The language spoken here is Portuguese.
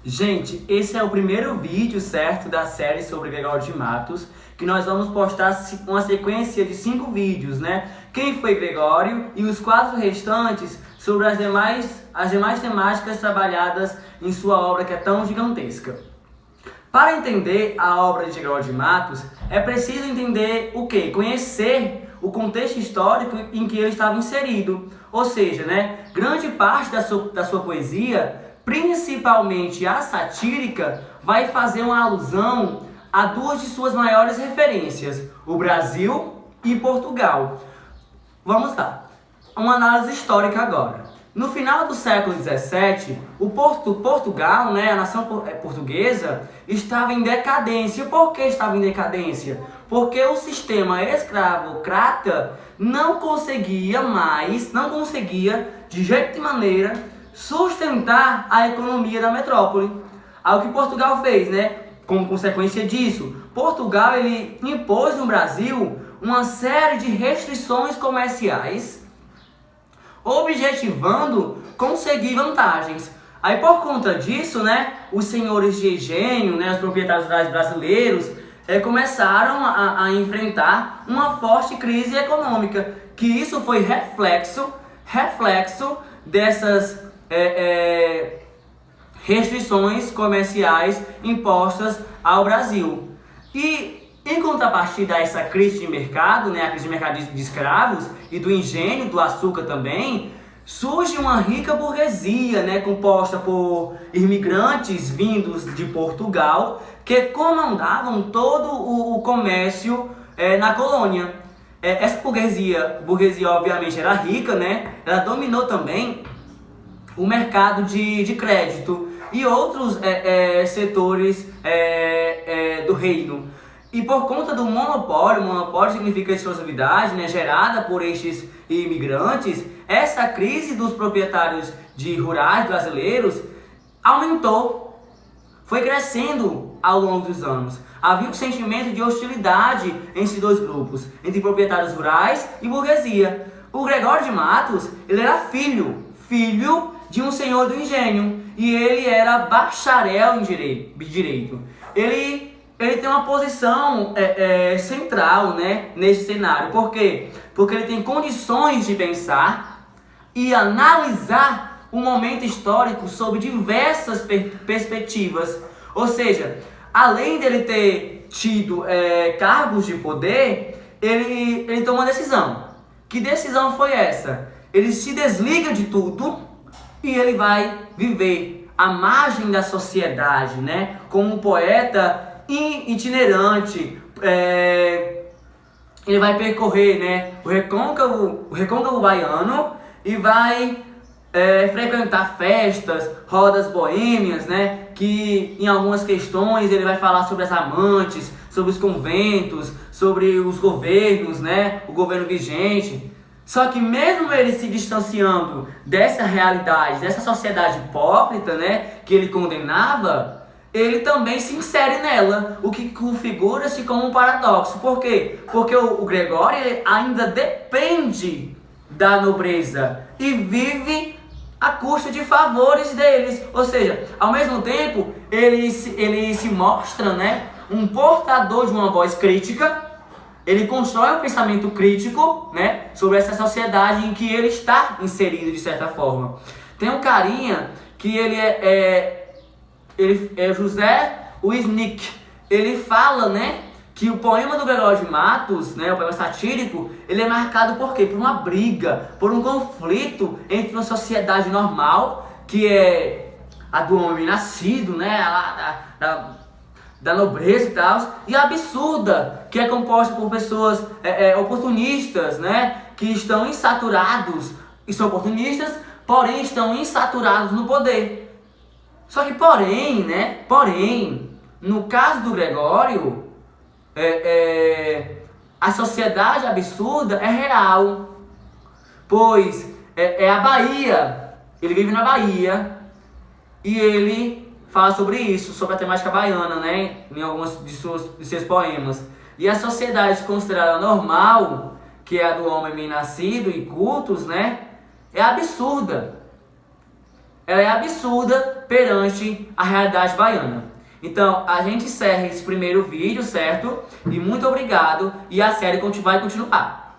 Gente, esse é o primeiro vídeo, certo, da série sobre Gregório de Matos, que nós vamos postar uma sequência de 5 vídeos, né? Quem foi Gregório e os 4 restantes sobre as demais temáticas trabalhadas em sua obra que é tão gigantesca. Para entender a obra de Gregório de Matos, é preciso entender o quê? Conhecer o contexto histórico em que ele estava inserido. Ou seja, né, grande parte da sua poesia, principalmente a satírica, vai fazer uma alusão a 2 de suas maiores referências, o Brasil e Portugal. Vamos lá, uma análise histórica agora. No final do século XVII, Portugal, né, a nação portuguesa, estava em decadência. Por que estava em decadência? Porque o sistema escravocrata não conseguia de jeito de maneira, sustentar a economia da metrópole. Algo que Portugal fez, né? Como consequência disso, Portugal ele impôs no Brasil uma série de restrições comerciais, objetivando conseguir vantagens. Aí por conta disso, né, os senhores de engenho, né, os proprietários rurais brasileiros começaram a enfrentar uma forte crise econômica, que isso foi reflexo dessas restrições comerciais impostas ao Brasil. E em contrapartida a essa crise de mercado, né, a crise de mercado de escravos e do engenho, do açúcar também, surge uma rica burguesia, né, composta por imigrantes vindos de Portugal que comandavam todo o comércio na colônia. Essa burguesia obviamente era rica, né, ela dominou também o mercado de crédito e outros setores do reino. E por conta do monopólio significa exclusividade, né, gerada por estes imigrantes, essa crise dos proprietários de rurais brasileiros aumentou, foi crescendo ao longo dos anos. Havia um sentimento de hostilidade entre 2 grupos, entre proprietários rurais e burguesia. O Gregório de Matos, ele era filho de um senhor do engenho, e ele era bacharel em direito. Ele tem uma posição central, né, nesse cenário. Por quê? Porque ele tem condições de pensar e analisar o momento histórico sob diversas perspectivas. Ou seja, além dele ter tido cargos de poder, ele tomou uma decisão. Que decisão foi essa? Ele se desliga de tudo e ele vai viver à margem da sociedade, né, como um poeta itinerante. Ele vai percorrer, né, o recôncavo baiano e vai frequentar festas, rodas boêmias, né, que em algumas questões ele vai falar sobre as amantes, sobre os conventos, sobre os governos, né, o governo vigente. Só que mesmo ele se distanciando dessa realidade, dessa sociedade hipócrita, né, que ele condenava, ele também se insere nela, o que configura-se como um paradoxo. Por quê? Porque o Gregório ele ainda depende da nobreza e vive à custa de favores deles. Ou seja, ao mesmo tempo, ele se mostra, né, um portador de uma voz crítica. Ele constrói um pensamento crítico, né, sobre essa sociedade em que ele está inserido de certa forma. Tem um carinha que ele é José Wisnik. Ele fala, né, que o poema do Gregório de Matos, né, o poema satírico, ele é marcado por quê? Por uma briga, por um conflito entre uma sociedade normal, que é a do homem nascido, né, da nobreza e tal, e a absurda, que é composta por pessoas oportunistas, né, que estão insaturados, e são oportunistas, porém estão insaturados no poder. Só que porém, no caso do Gregório, a sociedade absurda é real, pois é a Bahia, ele vive na Bahia, e ele fala sobre isso, sobre a temática baiana, né, em alguns de seus poemas. E a sociedade considerada normal, que é a do homem bem nascido e cultos, né, é absurda. ela é absurda perante a realidade baiana. Então, a gente encerra esse primeiro vídeo, certo? E muito obrigado, e a série vai continuar.